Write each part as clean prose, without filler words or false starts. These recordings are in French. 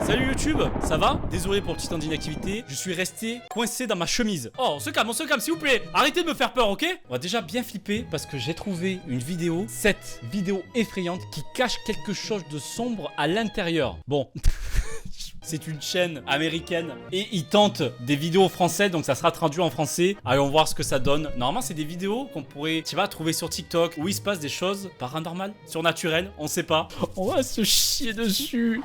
Salut YouTube, ça va? Désolé pour le petit temps d'inactivité, je suis resté coincé dans ma chemise. Oh, on se calme, s'il vous plaît. Arrêtez de me faire peur, ok? On va déjà bien flipper parce que j'ai trouvé une vidéo, cette vidéo effrayante qui cache quelque chose de sombre à l'intérieur. Bon... C'est une chaîne américaine et ils tentent des vidéos françaises, donc ça sera traduit en français. Allons voir ce que ça donne. Normalement, c'est des vidéos qu'on pourrait, tu vois, trouver sur TikTok où il se passe des choses paranormales, surnaturelles, on sait pas. On va se chier dessus.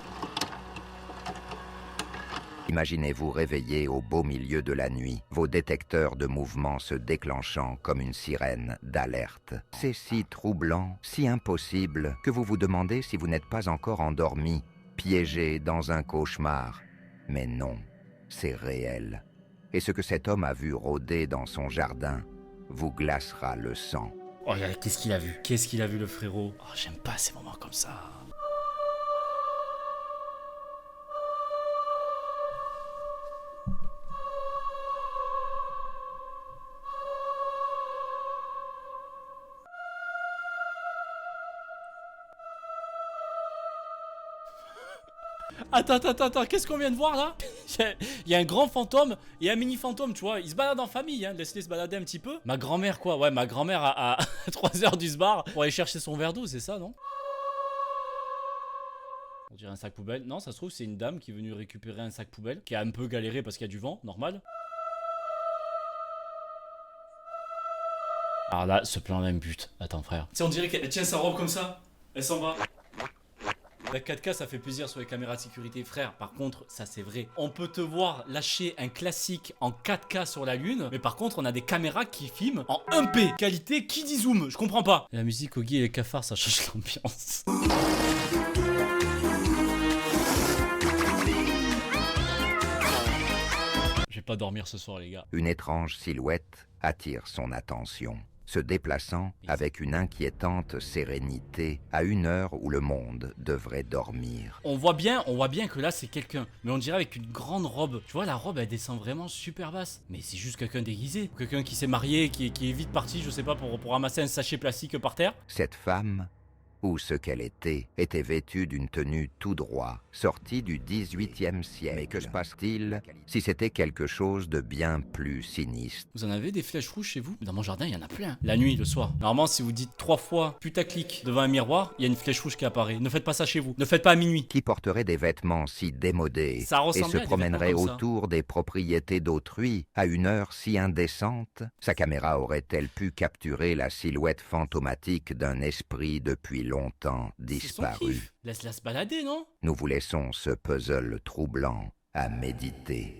Imaginez-vous réveillé au beau milieu de la nuit, vos détecteurs de mouvement se déclenchant comme une sirène d'alerte. C'est si troublant, si impossible, que vous vous demandez si vous n'êtes pas encore endormi, piégé dans un cauchemar. Mais non, c'est réel. Et ce que cet homme a vu rôder dans son jardin vous glacera le sang. Oh, qu'est-ce qu'il a vu? Qu'est-ce qu'il a vu, le frérot? Oh, j'aime pas ces moments comme ça. Attends, qu'est-ce qu'on vient de voir là? Il y a un grand fantôme et un mini fantôme, tu vois. Ils se baladent en famille, hein. Laisse-les se balader un petit peu. Ma grand-mère, quoi? Ouais, ma grand-mère à 3h du sbar pour aller chercher son verre d'eau, c'est ça, non? On dirait un sac poubelle. Non, ça se trouve, c'est une dame qui est venue récupérer un sac poubelle, qui a un peu galéré parce qu'il y a du vent, normal. Alors là, ce plan a un but. Attends, frère. Tu sais, on dirait qu'elle tient sa robe comme ça. Elle s'en va. La 4K, ça fait plaisir sur les caméras de sécurité, frère. Par contre, ça c'est vrai. On peut te voir lâcher un classique en 4K sur la lune, mais par contre, on a des caméras qui filment en 1P. Qualité, qui dit zoom? Je comprends pas. La musique Oggy et les cafards, ça change l'ambiance. Je vais pas dormir ce soir, les gars. Une étrange silhouette attire son attention, se déplaçant avec une inquiétante sérénité à une heure où le monde devrait dormir. On voit bien que là c'est quelqu'un, mais on dirait avec une grande robe. Tu vois, la robe elle descend vraiment super basse. Mais c'est juste quelqu'un déguisé, quelqu'un qui s'est marié, qui est vite parti, je sais pas, pour ramasser un sachet plastique par terre. Cette femme, ou ce qu'elle était vêtue d'une tenue tout droit, sortie du XVIIIe siècle. Mais que se passe-t-il si c'était quelque chose de bien plus sinistre? Vous en avez des flèches rouges chez vous? Dans mon jardin, il y en a plein. La nuit, le soir. Normalement, si vous dites 3 fois putaclic devant un miroir, il y a une flèche rouge qui apparaît. Ne faites pas ça chez vous. Ne faites pas à minuit. Qui porterait des vêtements si démodés Ça et se ressemblait à des promènerait vêtements comme ça. autour des propriétés d'autrui à une heure si indécente? Sa caméra aurait-elle pu capturer la silhouette fantomatique d'un esprit depuis longtemps C'est son disparu? kiff. Laisse-la se balader, non? Nous vous laissons ce puzzle troublant à méditer.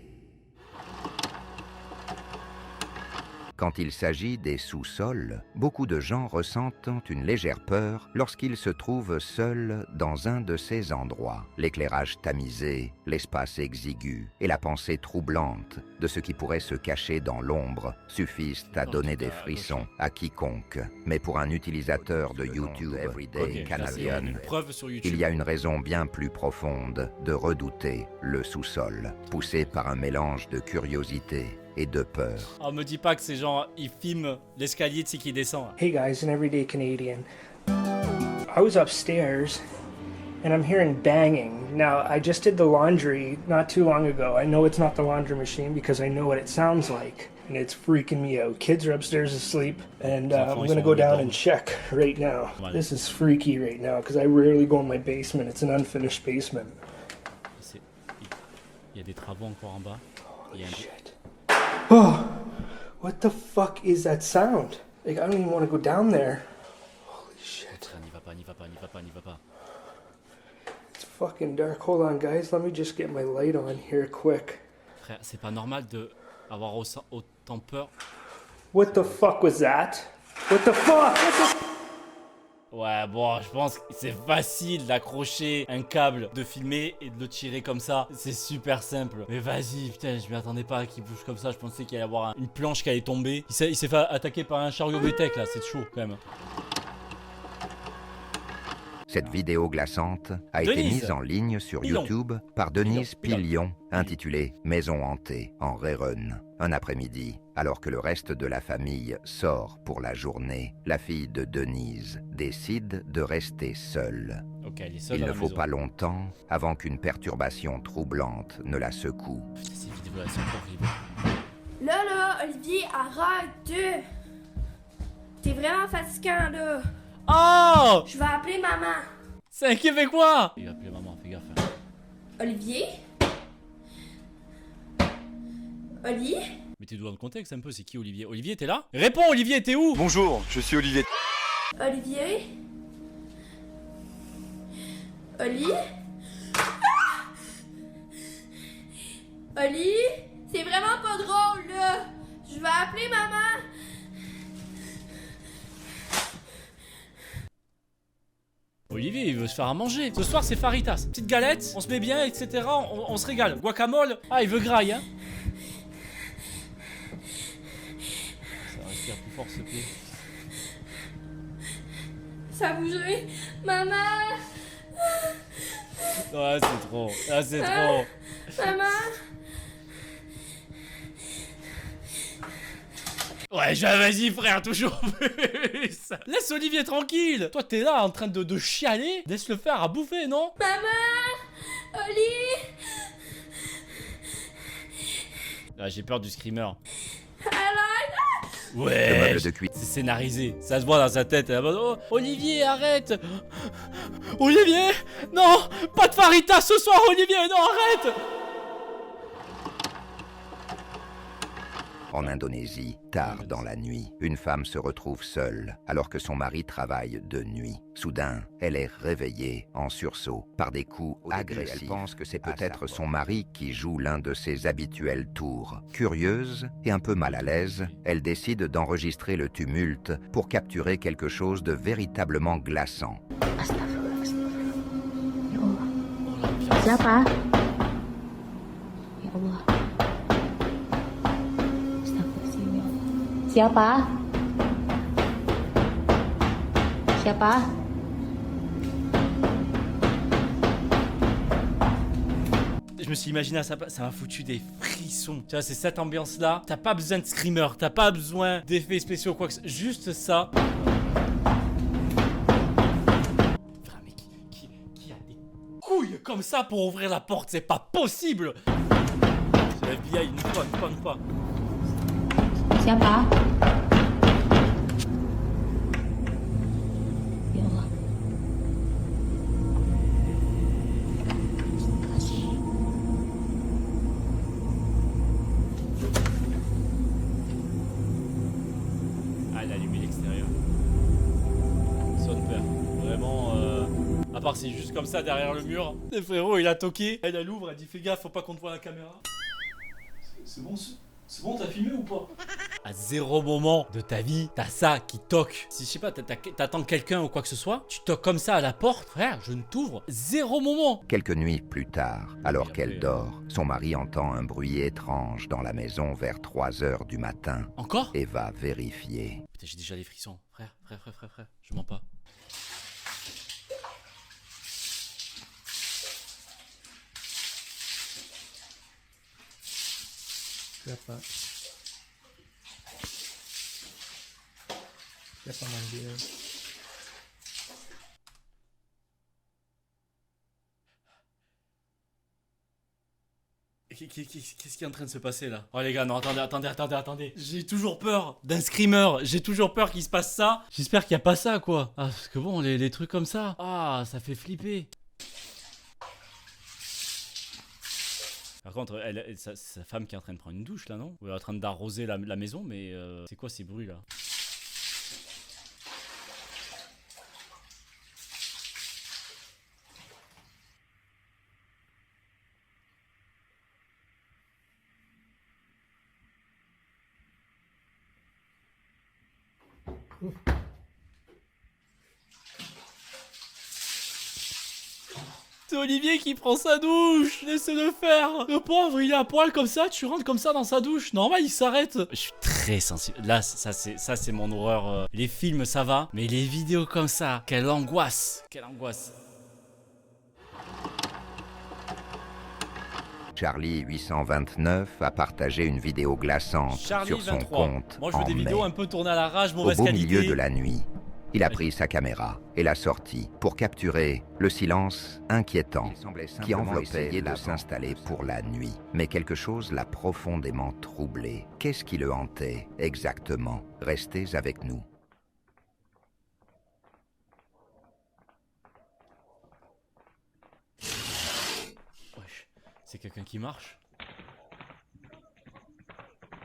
Quand il s'agit des sous-sols, beaucoup de gens ressentent une légère peur lorsqu'ils se trouvent seuls dans un de ces endroits. L'éclairage tamisé, l'espace exigu et la pensée troublante de ce qui pourrait se cacher dans l'ombre suffisent à donner des frissons à quiconque. Mais pour un utilisateur de YouTube Everyday Canadian, Preuve sur YouTube. il y a une raison bien plus profonde de redouter le sous-sol, poussé par un mélange de curiosité et de peur. Oh, me dis pas que ces gens, ils filment l'escalier de ce qui descend. Hey guys, an everyday Canadian. I was upstairs and I'm hearing banging. Now, I just did the laundry not too long ago. I know it's not the laundry machine because I know what it sounds like. And it's freaking me out. Kids are upstairs asleep and I'm gonna go down and check right now. This is freaky right now because I rarely go in my basement. It's an unfinished basement. Il y a des travaux encore en bas. Holy shit. Oh, what the fuck is that sound? Like, I don't even want to go down there. Holy shit. N'y va pas. It's fucking dark. Hold on, guys. Let me just get my light on here quick. Frère, c'est pas normal de avoir autant peur. What the fuck was that? What the fuck? Ouais, bon, je pense que c'est facile d'accrocher un câble, de filmer et de le tirer comme ça. C'est super simple. Mais vas-y, putain, je m'y attendais pas qu'il bouge comme ça. Je pensais qu'il allait y avoir une planche qui allait tomber. Il s'est fait attaquer par un chariot VTEC là, c'est chaud quand même. Cette vidéo glaçante a été mise en ligne sur YouTube par Denise Pillion, intitulée « Maison hantée » en rerun. Un après-midi, alors que le reste de la famille sort pour la journée, la fille de Denise décide de rester seule. Ok, elle est seule Il dans ne la faut maison. pas longtemps avant qu'une perturbation troublante ne la secoue. Putain, ces vidéos, elles sont horribles. Là, Olivier, arrête! T'es vraiment fatigant, là. Oh! Je vais appeler maman. C'est un Québécois! Il va appeler maman, fais gaffe. Hein. Olivier? Oli? Mettez-vous dans le contexte un peu, c'est qui Olivier? Olivier, t'es là? Réponds, Olivier, t'es où? Bonjour, je suis Olivier. Olivier? Oli? Oli? C'est vraiment pas drôle, là. Je vais appeler maman. Olivier, il veut se faire à manger. Ce soir, c'est faritas. Petite galette, on se met bien, etc. On se régale. Guacamole. Ah, il veut graille, hein. Ça respire plus fort, s'il te plaît. Ça a bougé. Maman! Ah, c'est trop. Ah, c'est trop. Maman! Ouais, vas-y, frère, toujours plus. Laisse Olivier tranquille. Toi, t'es là en train de chialer. Laisse-le faire à bouffer, non? Maman! Oli! Ah, j'ai peur du screamer. Alors? Le Ouais, meuble de cuisine. c'est scénarisé. Ça se voit dans sa tête. Elle va, oh, Olivier, arrête. Olivier, non, pas de farita ce soir, Olivier, non, arrête. En Indonésie, tard dans la nuit, une femme se retrouve seule alors que son mari travaille de nuit. Soudain, elle est réveillée en sursaut par des coups agressifs. Elle pense que c'est peut-être son mari qui joue l'un de ses habituels tours. Curieuse et un peu mal à l'aise, elle décide d'enregistrer le tumulte pour capturer quelque chose de véritablement glaçant. Siapa? Ya Allah. Astagfirullahaladzim. Siapa? Siapa? Je me suis imaginé à sa place, ça m'a foutu des frissons. Tu vois, c'est cette ambiance-là. T'as pas besoin de screamer, t'as pas besoin d'effets spéciaux, quoi que ce soit. Juste ça. Frère, mais qui a des couilles comme ça pour ouvrir la porte? C'est pas possible. C'est la FBI, une fois. Siapa? Ya Allah. Ah, elle a allumé l'extérieur. Son père. Vraiment, à part c'est juste comme ça derrière le mur. Le frérot, il a toqué. Elle ouvre, elle dit fais gaffe, faut pas qu'on te voit à la caméra. C'est bon, t'as filmé ou pas? À zéro moment de ta vie, t'as ça qui toque. Si je sais pas, t'attends quelqu'un ou quoi que ce soit, tu toques comme ça à la porte, frère, je ne t'ouvre. Zéro moment. Quelques nuits plus tard, alors qu'elle dort, son mari entend un bruit étrange dans la maison vers 3 heures du matin Encore? et va vérifier. Putain, j'ai déjà les frissons. Frère, je mens pas. Siapa? Siapa manggil? Qu'est-ce qui est en train de se passer là? Oh les gars, non, attendez. J'ai toujours peur d'un screamer. J'ai toujours peur qu'il se passe ça. J'espère qu'il n'y a pas ça, quoi. Ah, parce que bon, les trucs comme ça. Ah, ça fait flipper. Par contre, sa femme qui est en train de prendre une douche là, non? Ou elle est en train d'arroser la maison, mais c'est quoi ces bruits là? C'est Olivier qui prend sa douche. Laissez-le faire. Le pauvre, il est à poil comme ça. Tu rentres comme ça dans sa douche. Normal, il s'arrête. Je suis très sensible. Là, ça c'est mon horreur. Les films, ça va. Mais les vidéos comme ça, quelle angoisse. Quelle angoisse. Charlie 829 a partagé une vidéo glaçante Charlie sur son 23. compte Moi, je veux en des vidéos mai. un peu tournées à l'arrache, Au mauvaise beau qualité. milieu de la nuit, Il a pris sa caméra et l'a sortie pour capturer le silence inquiétant qui enveloppait de s'installer pour la nuit. Mais quelque chose l'a profondément troublé. Qu'est-ce qui le hantait exactement? Restez avec nous. Wesh, c'est quelqu'un qui marche.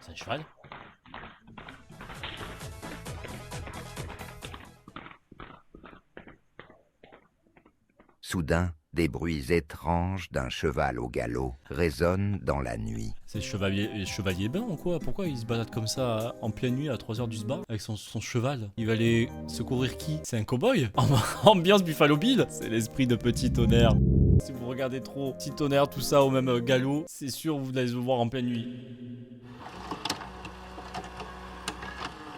C'est un cheval? Soudain, des bruits étranges d'un cheval au galop résonnent dans la nuit. C'est chevalier blanc ou quoi? Pourquoi il se balade comme ça en pleine nuit à 3h du sbar avec son cheval? Il va aller secourir qui? C'est un cow-boy? Ambiance Buffalo Bill? C'est l'esprit de Petit Tonnerre. Si vous regardez trop Petit Tonnerre, tout ça au même galop, c'est sûr vous allez le voir en pleine nuit.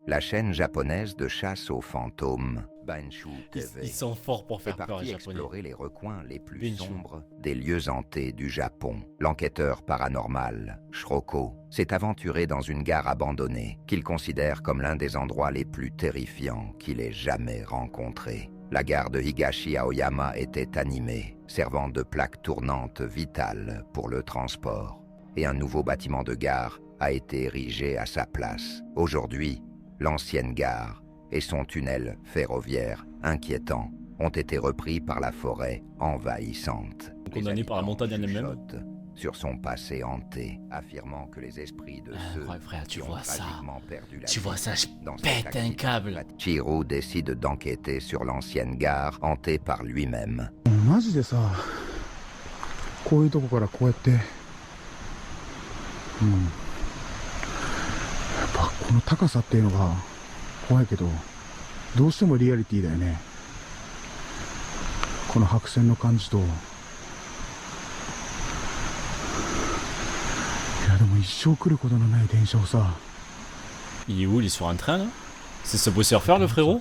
La chaîne japonaise de chasse aux fantômes, Banshu TV, Ils sont forts pour est faire peur parti les japonais. explorer les recoins les plus Banshu. sombres des lieux hantés du Japon. L'enquêteur paranormal, Shroko, s'est aventuré dans une gare abandonnée qu'il considère comme l'un des endroits les plus terrifiants qu'il ait jamais rencontrés. La gare de Higashi Aoyama était animée, servant de plaque tournante vitale pour le transport. Et un nouveau bâtiment de gare a été érigé à sa place. Aujourd'hui, l'ancienne gare et son tunnel ferroviaire inquiétant ont été repris par la forêt envahissante. Condamné par la montagne en elle-même. chuchotent sur son passé hanté, affirmant que les esprits de ceux ouais, frère, tu qui ont vois ça. tragiquement perdu la Tu vie vois ça, je dans cet pète un accident câble. Chiro décide d'enquêter sur l'ancienne gare hantée par lui-même. マジでさ、こういうとこからこうやって、やっぱこの高さっていうのが怖いけど、どうしてもリアリティだよね。この白線の感じと、いやでも一生来ることのない電車をさ、 Il est où? Il est sur un train là? C'est ce beau surfeur le frérot?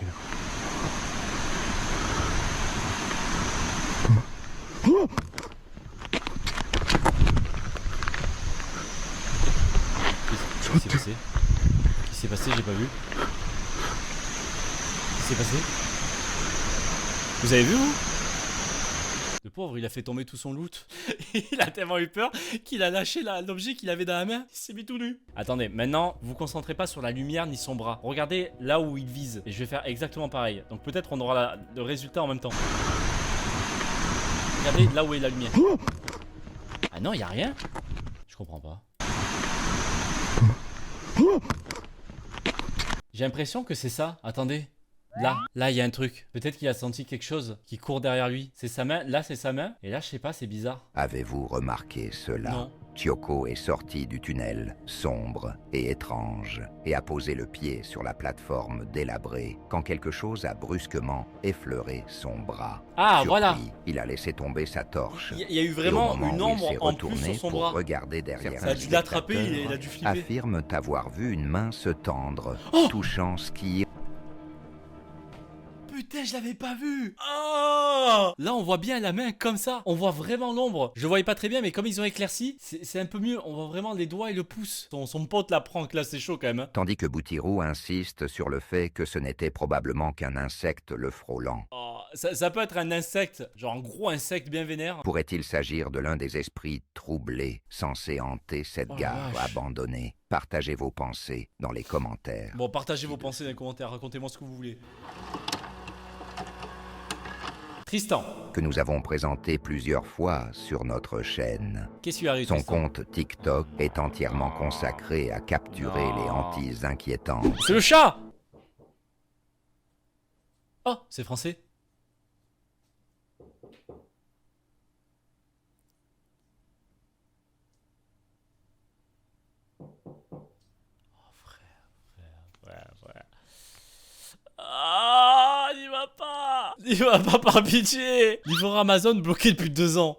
Qu'est-ce qui s'est passé? Qu'est-ce qui s'est passé? J'ai pas vu. Qu'est-ce qui s'est passé? Vous avez vu vous? Le pauvre, il a fait tomber tout son loot. Il a tellement eu peur qu'il a lâché l'objet qu'il avait dans la main. Il s'est mis tout nu. Attendez, maintenant, vous concentrez pas sur la lumière ni son bras. Regardez là où il vise. Et je vais faire exactement pareil. Donc peut-être on aura le résultat en même temps. Regardez là où est la lumière. Ah non, il y a rien. Je comprends pas. J'ai l'impression que c'est ça. Attendez. Là, il y a un truc. Peut-être qu'il a senti quelque chose qui court derrière lui. C'est sa main. Là, c'est sa main. Et là, je sais pas, c'est bizarre. Avez-vous remarqué cela? Non. Chioko est sorti du tunnel, sombre et étrange, et a posé le pied sur la plateforme délabrée quand quelque chose a brusquement effleuré son bras. Ah, Surpris, voilà. il a laissé tomber sa torche. Il y a eu Et au vraiment moment une où il ombre s'est en plus retourné sur son pour bras. regarder derrière Ça a un dû l'attraper, spectateur, il a dû flipper. affirme avoir vu une main se tendre, Oh touchant ce qui Putain, je l'avais pas vu. Oh là, on voit bien la main comme ça. On voit vraiment l'ombre. Je voyais pas très bien, mais comme ils ont éclairci, c'est un peu mieux. On voit vraiment les doigts et le pouce. Son pote la prend, là, c'est chaud quand même. Hein. Tandis que Butiru insiste sur le fait que ce n'était probablement qu'un insecte le frôlant. Oh, ça peut être un insecte, genre un gros insecte bien vénère. Pourrait-il s'agir de l'un des esprits troublés censés hanter cette Oh la gare vache. abandonnée? Partagez vos pensées dans les commentaires. Bon, partagez vos pensées dans les commentaires. Racontez-moi ce que vous voulez. Tristan, Que nous avons présenté plusieurs fois sur notre chaîne. qu'est-ce qui lui arrive, Son Tristan? compte TikTok est entièrement consacré à capturer Non. les hantises inquiétantes. C'est le chat. Oh, c'est français. Frère. Ah, n'y va pas. N'y va pas par pitié. Livreur Amazon bloqué depuis 2 ans.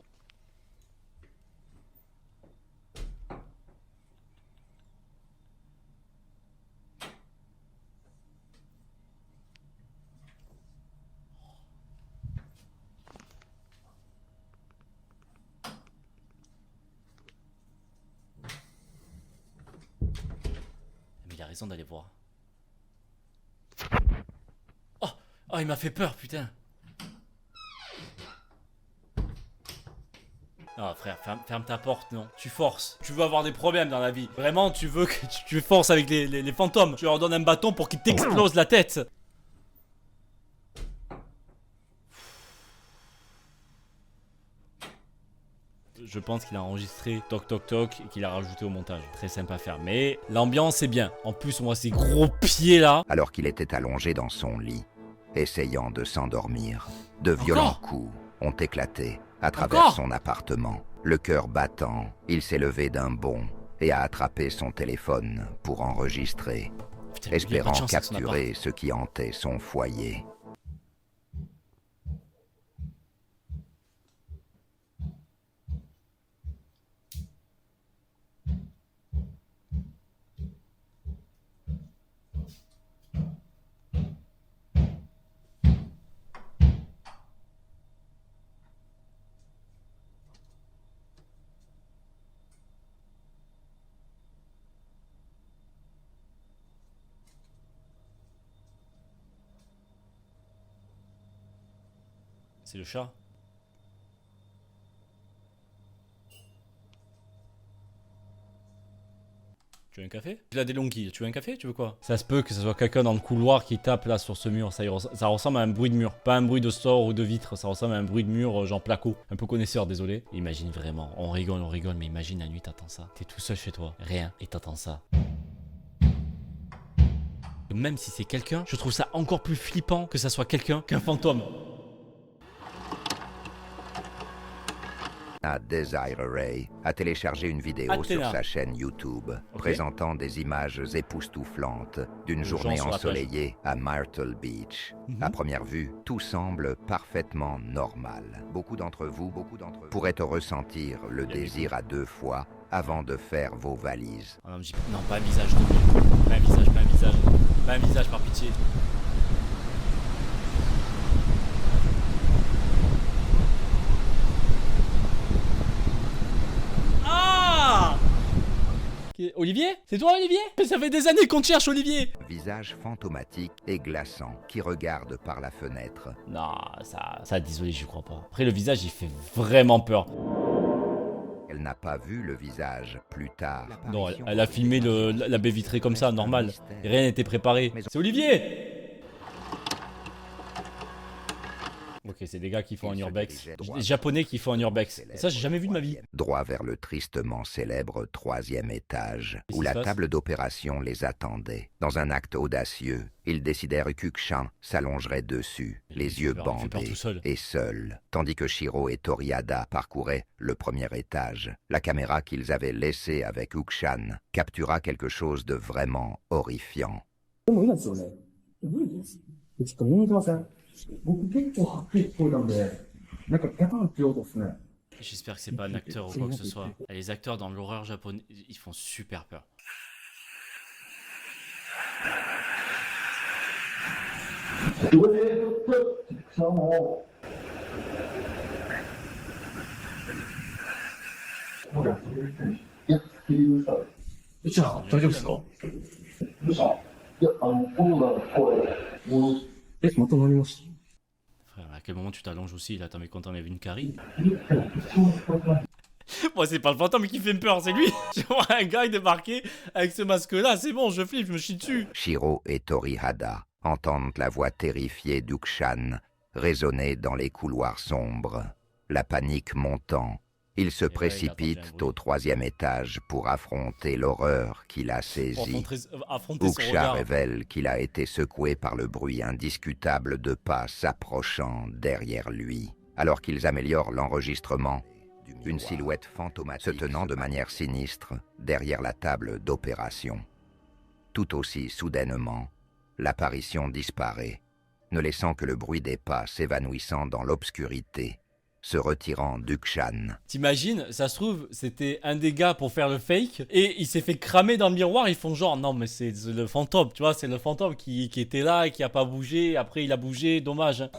Mais il a raison d'aller voir. Oh, Oh, il m'a fait peur, putain. Ah frère, ferme ta porte, non. Tu forces. Tu veux avoir des problèmes dans la vie. Vraiment, tu veux que tu forces avec les fantômes. Tu leur donnes un bâton pour qu'ils t'explosent la tête. Je pense qu'il a enregistré Toc Toc Toc et qu'il a rajouté au montage. Très simple à faire. Mais l'ambiance est bien. En plus, on voit ces gros pieds là. Alors qu'il était allongé dans son lit, essayant de s'endormir, de violents coups ont éclaté à travers son appartement. Le cœur battant, il s'est levé d'un bond et a attrapé son téléphone pour enregistrer, Putain, espérant il a pas de chance avec son capturer ce qui hantait son foyer. C'est le chat. Tu veux un café? Il a des longuilles. Tu veux un café? Tu veux quoi? Ça se peut que ce soit quelqu'un dans le couloir qui tape là sur ce mur. Ça ressemble à un bruit de mur. Pas un bruit de store ou de vitre. Ça ressemble à un bruit de mur genre placo. Un peu connaisseur, désolé. Imagine vraiment. On rigole, mais imagine la nuit, t'entends ça. T'es tout seul chez toi. Rien. Et t'entends ça. Même si c'est quelqu'un, je trouve ça encore plus flippant que ça soit quelqu'un qu'un fantôme. Desire Ray a téléchargé une vidéo sur sa chaîne YouTube présentant des images époustouflantes d'une journée ensoleillée à Myrtle Beach. À première vue, tout semble parfaitement normal. Beaucoup d'entre vous pourraient ressentir le désir à deux fois avant de faire vos valises. Oh non, pas un visage, s'il te plaît. Pas un visage, pas un visage. Pas un visage, par pitié. Olivier? C'est toi, Olivier? Ça fait des années qu'on te cherche, Olivier! Visage fantomatique et glaçant qui regarde par la fenêtre. Non, ça, désolé, j'y crois pas. Après, le visage, il fait vraiment peur. Elle n'a pas vu le visage plus tard. Non, elle a filmé la baie vitrée comme ça, normal. Rien n'était préparé. C'est Olivier! Ok, c'est des gars qui font un urbex. Des japonais qui font un urbex. Ça, j'ai jamais vu de ma vie. Droit vers le tristement célèbre 3e étage, où la table d'opération les attendait. Dans un acte audacieux, ils décidèrent qu'Ukshan s'allongerait dessus, les yeux bandés et seul, tandis que Shiro et Toriada parcouraient le 1er étage. La caméra qu'ils avaient laissée avec Ukshan captura quelque chose de vraiment horrifiant. J'espère que c'est pas un acteur ou quoi que ce soit. Les acteurs dans l'horreur japonaise, ils font super peur. Frère, à quel moment tu t'allonges aussi là? T'en mets quand t'enlèves une carie? Moi, c'est pas le fantôme qui fait peur, c'est lui. Je vois un gars débarquer avec ce masque-là, c'est bon, je flippe, je me chie dessus. Shiro et Torihada entendent la voix terrifiée d'Ukshan résonner dans les couloirs sombres. La panique montant, ils se précipitent au 3e étage pour affronter l'horreur qui l'a saisi. Uksha révèle qu'il a été secoué par le bruit indiscutable de pas s'approchant derrière lui. Alors qu'ils améliorent l'enregistrement, une silhouette fantomatique se tenant de manière sinistre derrière la table d'opération. Tout aussi soudainement, l'apparition disparaît, ne laissant que le bruit des pas s'évanouissant dans l'obscurité, se retirant d'Ukshan. T'imagines, ça se trouve, c'était un des gars pour faire le fake, et il s'est fait cramer dans le miroir, ils font genre, non mais c'est le fantôme, tu vois, c'est le fantôme qui était là et qui a pas bougé, après il a bougé, dommage. Hein.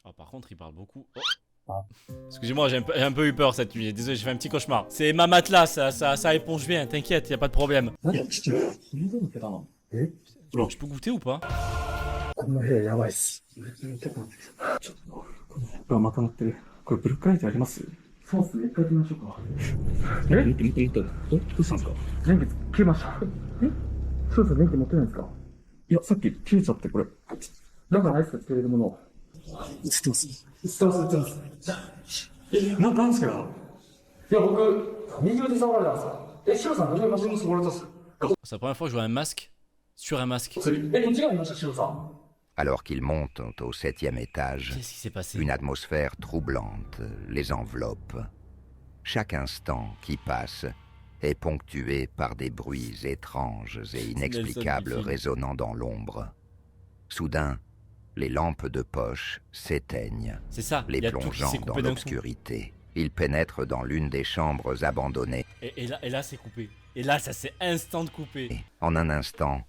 Oh, par contre, il parle beaucoup. Oh. Excusez-moi, j'ai un peu eu peur cette nuit. Désolé, j'ai fait un petit cauchemar. C'est ma matelas, ça éponge bien. T'inquiète, y a pas de problème. Je peux goûter ou pas? この部屋やばいっす。ちょっと待ってください。ちょっと、この部屋またなってる。これブルックライトあります？そうっすね、一回行きましょうか。見て。どうしたんですか？電気消えました。そうです、電気持ってないんですか？いや、さっき消えちゃって、これ。なんかないっすか、つけれるもの。映ってます。なんですか？いや、僕、右腕触られたんですか？シロさん、何でマジで触られたんですか？ C'est la première fois que je vois un masque sur un masque. Alors qu'ils montent au 7e étage, Qu'est-ce qui s'est passé? une atmosphère troublante les enveloppe. Chaque instant qui passe est ponctué par des bruits étranges et inexplicables résonnant dans l'ombre. Soudain, les lampes de poche s'éteignent, C'est ça, les y a tout qui plongeant s'est dans coupé d'un coup. l'obscurité. Ils pénètrent dans l'une des chambres abandonnées. Et là c'est coupé. Et là, ça s'est instant coupé. En un instant,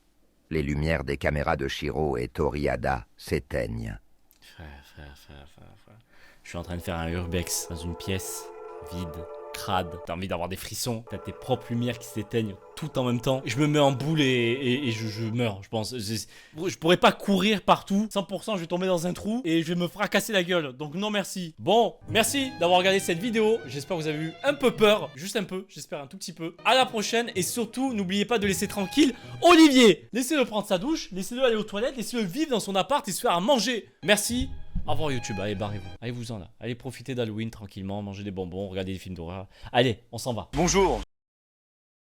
les lumières des caméras de Shiro et Toriada s'éteignent. Frère. Je suis en train de faire un urbex dans une pièce vide, crade. T'as envie d'avoir des frissons. T'as tes propres lumières qui s'éteignent tout en même temps. Je me mets en boule et je meurs, je pense. Je pourrais pas courir partout. 100%, je vais tomber dans un trou et je vais me fracasser la gueule. Donc non, merci. Bon, merci d'avoir regardé cette vidéo. J'espère que vous avez eu un peu peur. Juste un peu. J'espère un tout petit peu. À la prochaine. Et surtout, n'oubliez pas de laisser tranquille Olivier. Laissez-le prendre sa douche. Laissez-le aller aux toilettes. Laissez-le vivre dans son appart et se faire à manger. Merci. Au revoir YouTube, allez barrez-vous, allez-vous-en là, allez profiter d'Halloween tranquillement, manger des bonbons, regarder des films d'horreur. Allez, on s'en va. Bonjour,